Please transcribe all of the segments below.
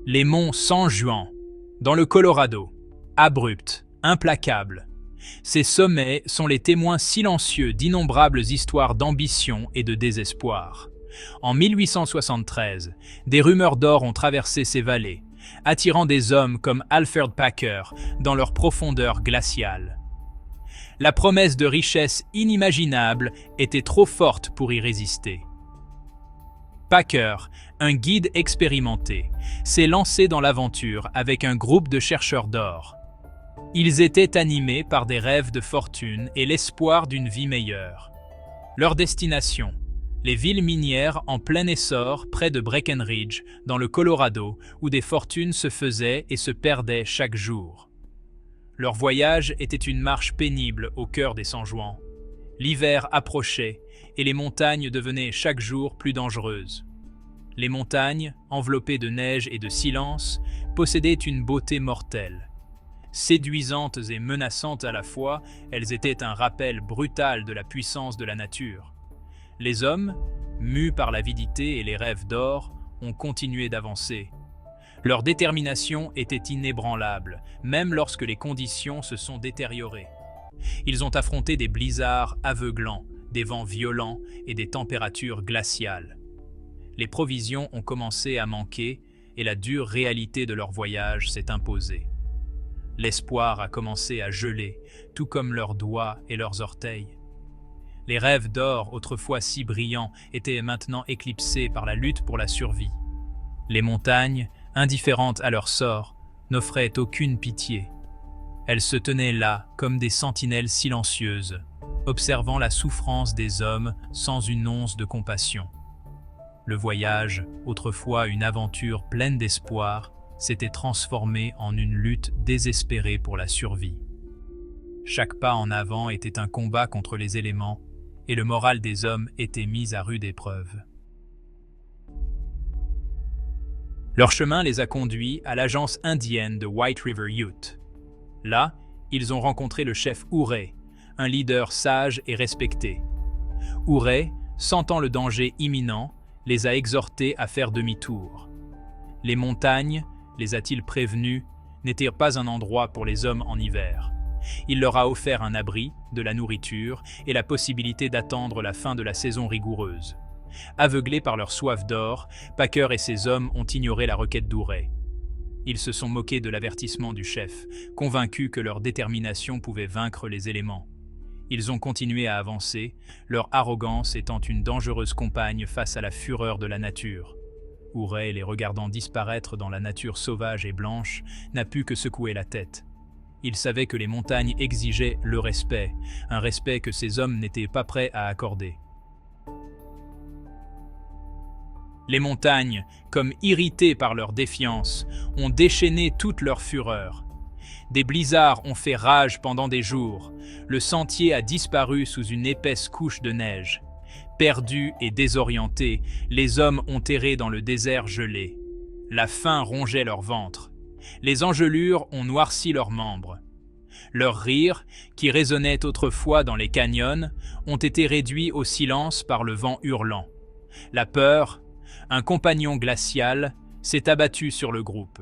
Les monts San Juan, dans le Colorado, abrupts, implacables. Ces sommets sont les témoins silencieux d'innombrables histoires d'ambition et de désespoir. En 1873, des rumeurs d'or ont traversé ces vallées, attirant des hommes comme Alfred Packer dans leur profondeur glaciale. La promesse de richesses inimaginables était trop forte pour y résister. Packer, un guide expérimenté, s'est lancé dans l'aventure avec un groupe de chercheurs d'or. Ils étaient animés par des rêves de fortune et l'espoir d'une vie meilleure. Leur destination, les villes minières en plein essor près de Breckenridge, dans le Colorado, où des fortunes se faisaient et se perdaient chaque jour. Leur voyage était une marche pénible au cœur des San Juan. L'hiver approchait et les montagnes devenaient chaque jour plus dangereuses. Les montagnes, enveloppées de neige et de silence, possédaient une beauté mortelle. Séduisantes et menaçantes à la fois, elles étaient un rappel brutal de la puissance de la nature. Les hommes, mus par l'avidité et les rêves d'or, ont continué d'avancer. Leur détermination était inébranlable, même lorsque les conditions se sont détériorées. Ils ont affronté des blizzards aveuglants, des vents violents et des températures glaciales. Les provisions ont commencé à manquer et la dure réalité de leur voyage s'est imposée. L'espoir a commencé à geler, tout comme leurs doigts et leurs orteils. Les rêves d'or, autrefois si brillants, étaient maintenant éclipsés par la lutte pour la survie. Les montagnes, indifférentes à leur sort, n'offraient aucune pitié. Elles se tenaient là comme des sentinelles silencieuses, observant la souffrance des hommes sans une once de compassion. Le voyage, autrefois une aventure pleine d'espoir, s'était transformé en une lutte désespérée pour la survie. Chaque pas en avant était un combat contre les éléments, et le moral des hommes était mis à rude épreuve. Leur chemin les a conduits à l'agence indienne de White River Ute. Là, ils ont rencontré le chef Ouray, un leader sage et respecté. Ouray, sentant le danger imminent, les a exhortés à faire demi-tour. Les montagnes, les a-t-il prévenus, n'étaient pas un endroit pour les hommes en hiver. Il leur a offert un abri, de la nourriture et la possibilité d'attendre la fin de la saison rigoureuse. Aveuglés par leur soif d'or, Packer et ses hommes ont ignoré la requête d'Ouray. Ils se sont moqués de l'avertissement du chef, convaincus que leur détermination pouvait vaincre les éléments. Ils ont continué à avancer, leur arrogance étant une dangereuse compagne face à la fureur de la nature. Ouray, les regardant disparaître dans la nature sauvage et blanche, n'a pu que secouer la tête. Il savait que les montagnes exigeaient le respect, un respect que ces hommes n'étaient pas prêts à accorder. Les montagnes, comme irritées par leur défiance, ont déchaîné toute leur fureur. Des blizzards ont fait rage pendant des jours. Le sentier a disparu sous une épaisse couche de neige. Perdus et désorientés, les hommes ont erré dans le désert gelé. La faim rongeait leur ventre. Les engelures ont noirci leurs membres. Leurs rires, qui résonnaient autrefois dans les canyons, ont été réduits au silence par le vent hurlant. La peur, un compagnon glacial, s'est abattu sur le groupe.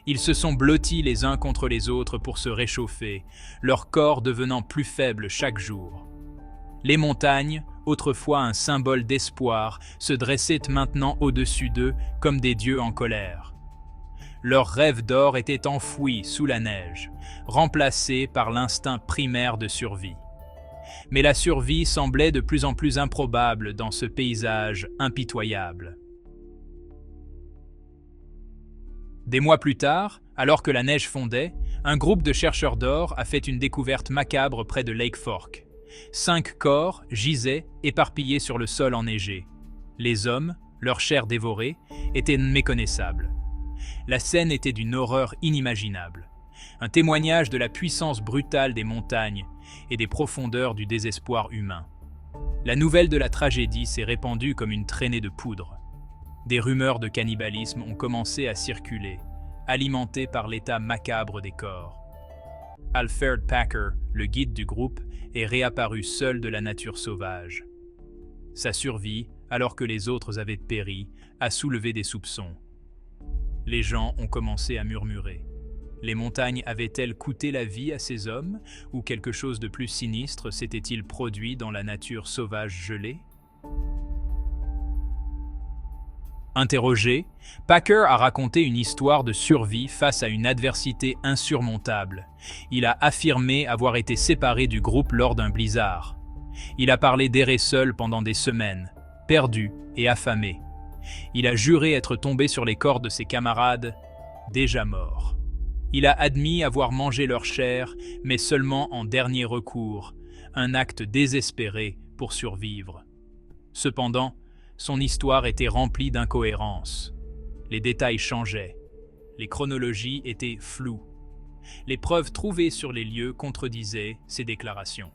Ils se sont blottis les uns contre les autres pour se réchauffer, leur corps devenant plus faible chaque jour. Les montagnes, autrefois un symbole d'espoir, se dressaient maintenant au-dessus d'eux comme des dieux en colère. Leurs rêves d'or étaient enfouis sous la neige, remplacés par l'instinct primaire de survie. Mais la survie semblait de plus en plus improbable dans ce paysage impitoyable. Des mois plus tard, alors que la neige fondait, un groupe de chercheurs d'or a fait une découverte macabre près de Lake Fork. 5 corps gisaient, éparpillés sur le sol enneigé. Les hommes, leur chair dévorée, étaient méconnaissables. La scène était d'une horreur inimaginable, un témoignage de la puissance brutale des montagnes et des profondeurs du désespoir humain. La nouvelle de la tragédie s'est répandue comme une traînée de poudre. Des rumeurs de cannibalisme ont commencé à circuler, alimentées par l'état macabre des corps. Alfred Packer, le guide du groupe, est réapparu seul de la nature sauvage. Sa survie, alors que les autres avaient péri, a soulevé des soupçons. Les gens ont commencé à murmurer. Les montagnes avaient-elles coûté la vie à ces hommes, ou quelque chose de plus sinistre s'était-il produit dans la nature sauvage gelée? Interrogé, Packer a raconté une histoire de survie face à une adversité insurmontable. Il a affirmé avoir été séparé du groupe lors d'un blizzard. Il a parlé d'errer seul pendant des semaines, perdu et affamé. Il a juré être tombé sur les corps de ses camarades, déjà morts. Il a admis avoir mangé leur chair, mais seulement en dernier recours, un acte désespéré pour survivre. Cependant, son histoire était remplie d'incohérences. Les détails changeaient. Les chronologies étaient floues. Les preuves trouvées sur les lieux contredisaient ses déclarations.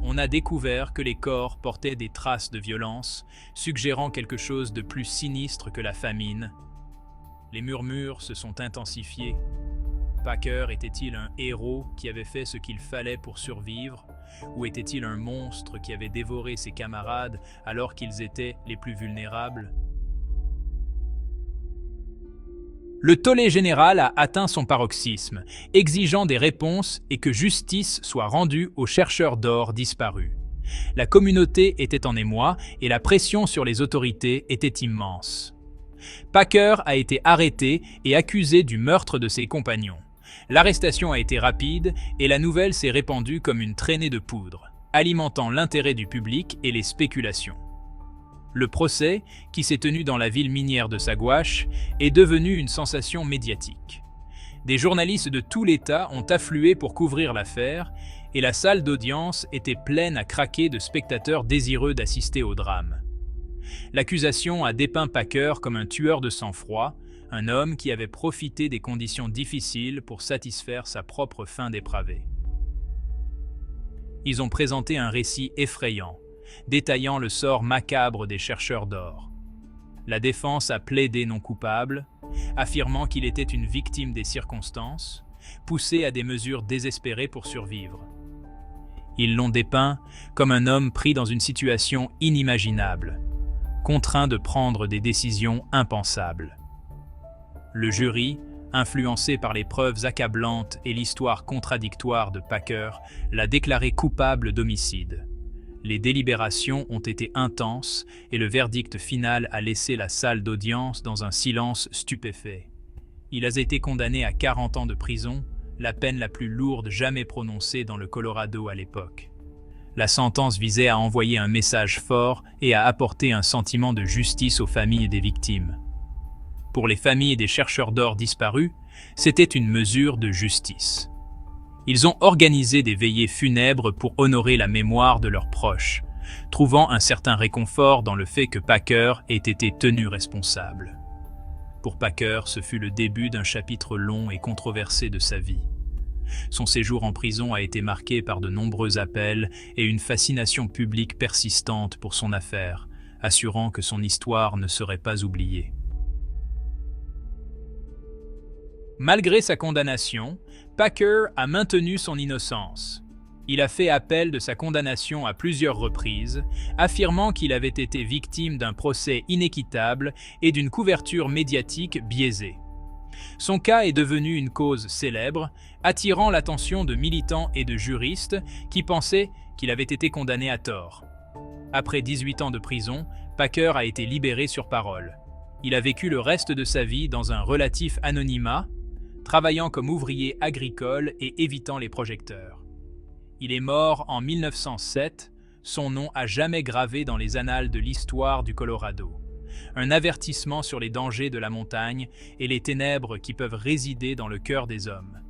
On a découvert que les corps portaient des traces de violence, suggérant quelque chose de plus sinistre que la famine. Les murmures se sont intensifiés. Packer était-il un héros qui avait fait ce qu'il fallait pour survivre, ou était-il un monstre qui avait dévoré ses camarades alors qu'ils étaient les plus vulnérables? Le tollé général a atteint son paroxysme, exigeant des réponses et que justice soit rendue aux chercheurs d'or disparus. La communauté était en émoi et la pression sur les autorités était immense. Packer a été arrêté et accusé du meurtre de ses compagnons. L'arrestation a été rapide et la nouvelle s'est répandue comme une traînée de poudre, alimentant l'intérêt du public et les spéculations. Le procès, qui s'est tenu dans la ville minière de Saguache, est devenu une sensation médiatique. Des journalistes de tout l'État ont afflué pour couvrir l'affaire et la salle d'audience était pleine à craquer de spectateurs désireux d'assister au drame. L'accusation a dépeint Packer comme un tueur de sang-froid, un homme qui avait profité des conditions difficiles pour satisfaire sa propre faim dépravée. Ils ont présenté un récit effrayant, détaillant le sort macabre des chercheurs d'or. La défense a plaidé non coupable, affirmant qu'il était une victime des circonstances, poussé à des mesures désespérées pour survivre. Ils l'ont dépeint comme un homme pris dans une situation inimaginable, contraint de prendre des décisions impensables. Le jury, influencé par les preuves accablantes et l'histoire contradictoire de Packer, l'a déclaré coupable d'homicide. Les délibérations ont été intenses et le verdict final a laissé la salle d'audience dans un silence stupéfait. Il a été condamné à 40 ans de prison, la peine la plus lourde jamais prononcée dans le Colorado à l'époque. La sentence visait à envoyer un message fort et à apporter un sentiment de justice aux familles des victimes. Pour les familles des chercheurs d'or disparus, c'était une mesure de justice. Ils ont organisé des veillées funèbres pour honorer la mémoire de leurs proches, trouvant un certain réconfort dans le fait que Packer ait été tenu responsable. Pour Packer, ce fut le début d'un chapitre long et controversé de sa vie. Son séjour en prison a été marqué par de nombreux appels et une fascination publique persistante pour son affaire, assurant que son histoire ne serait pas oubliée. Malgré sa condamnation, Packer a maintenu son innocence. Il a fait appel de sa condamnation à plusieurs reprises, affirmant qu'il avait été victime d'un procès inéquitable et d'une couverture médiatique biaisée. Son cas est devenu une cause célèbre, attirant l'attention de militants et de juristes qui pensaient qu'il avait été condamné à tort. Après 18 ans de prison, Packer a été libéré sur parole. Il a vécu le reste de sa vie dans un relatif anonymat, travaillant comme ouvrier agricole et évitant les projecteurs. Il est mort en 1907, son nom à jamais gravé dans les annales de l'histoire du Colorado. Un avertissement sur les dangers de la montagne et les ténèbres qui peuvent résider dans le cœur des hommes.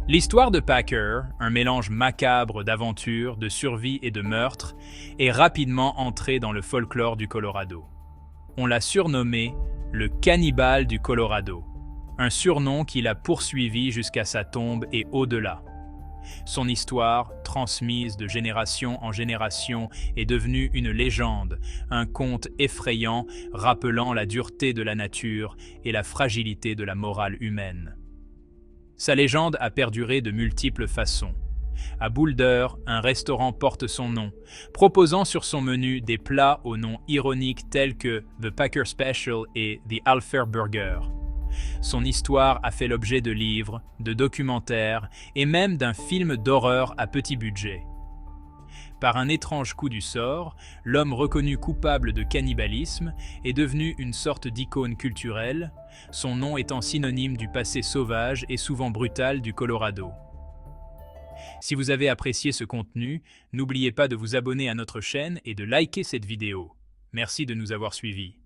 L'histoire de Packer, un mélange macabre d'aventure, de survie et de meurtre, est rapidement entrée dans le folklore du Colorado. On l'a surnommé le cannibale du Colorado, un surnom qui l'a poursuivi jusqu'à sa tombe et au-delà. Son histoire, transmise de génération en génération, est devenue une légende, un conte effrayant rappelant la dureté de la nature et la fragilité de la morale humaine. Sa légende a perduré de multiples façons. À Boulder, un restaurant porte son nom, proposant sur son menu des plats au nom ironique tels que The Packer Special et The Alfer Burger. Son histoire a fait l'objet de livres, de documentaires et même d'un film d'horreur à petit budget. Par un étrange coup du sort, l'homme reconnu coupable de cannibalisme est devenu une sorte d'icône culturelle, son nom étant synonyme du passé sauvage et souvent brutal du Colorado. Si vous avez apprécié ce contenu, n'oubliez pas de vous abonner à notre chaîne et de liker cette vidéo. Merci de nous avoir suivis.